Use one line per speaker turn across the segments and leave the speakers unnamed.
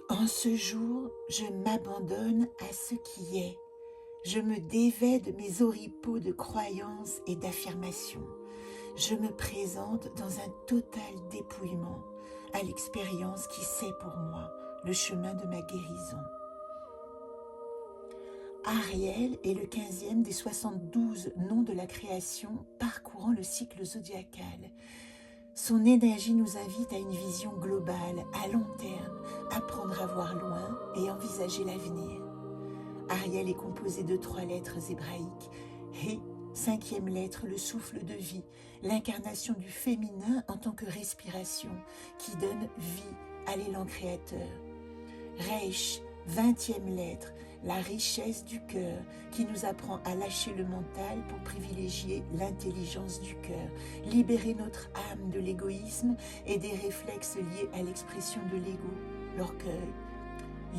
En ce jour, je m'abandonne à ce qui est. Je me dévais de mes oripeaux de croyances et d'affirmations. Je me présente dans un total dépouillement à l'expérience qui sait pour moi le chemin de ma guérison. Ariel est le 15e des 72 noms de la création parcourant le cycle zodiacal. Son énergie nous invite à une vision globale, à long terme, apprendre à voir loin et envisager l'avenir. Ariel est composé de 3 lettres hébraïques. He, 5e lettre, le souffle de vie, l'incarnation du féminin en tant que respiration, qui donne vie à l'élan créateur. Reish, 20e lettre, la richesse du cœur, qui nous apprend à lâcher le mental pour privilégier l'intelligence du cœur, libérer notre âme de l'égoïsme et des réflexes liés à l'expression de l'ego, l'orgueil.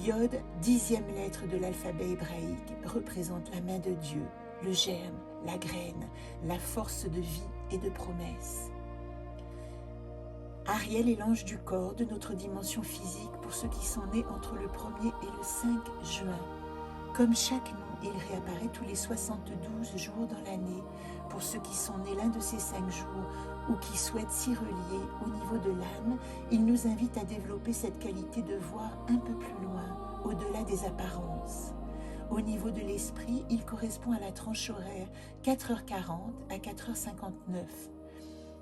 Yod, 10e lettre de l'alphabet hébraïque, représente la main de Dieu, le germe, la graine, la force de vie et de promesse. Ariel est l'ange du corps de notre dimension physique pour ceux qui sont nés entre le 1er et le 5 juin. Comme chaque nom, il réapparaît tous les 72 jours dans l'année pour ceux qui sont nés l'un de ces 5 jours ou qui souhaitent s'y relier au niveau de l'âme. Il nous invite à développer cette qualité de voir un peu plus loin, au-delà des apparences. Au niveau de l'esprit, il correspond à la tranche horaire 4h40 à 4h59.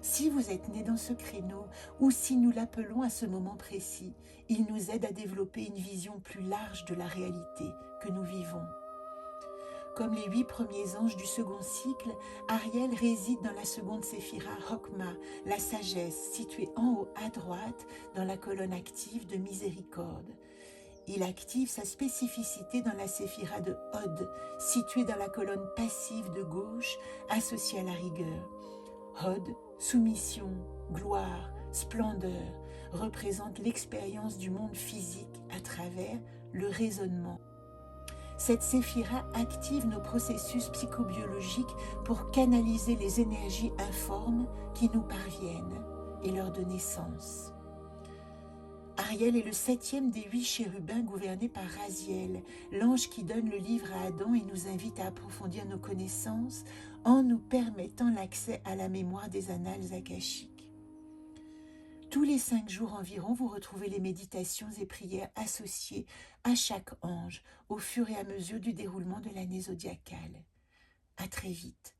Si vous êtes né dans ce créneau ou si nous l'appelons à ce moment précis, il nous aide à développer une vision plus large de la réalité que nous vivons. Comme les 8 premiers anges du second cycle, Ariel réside dans la seconde séphira Hokma, la sagesse, située en haut à droite dans la colonne active de miséricorde. Il active sa spécificité dans la séphira de Hod, située dans la colonne passive de gauche, associée à la rigueur. Hod, soumission, gloire, splendeur, représente l'expérience du monde physique à travers le raisonnement. Cette séphira active nos processus psychobiologiques pour canaliser les énergies informes qui nous parviennent et leur donner sens. Ariel est le 7e des 8 chérubins gouvernés par Raziel, l'ange qui donne le livre à Adam et nous invite à approfondir nos connaissances en nous permettant l'accès à la mémoire des annales akashiques. Tous les 5 jours environ, vous retrouvez les méditations et prières associées à chaque ange au fur et à mesure du déroulement de l'année zodiacale. À très vite.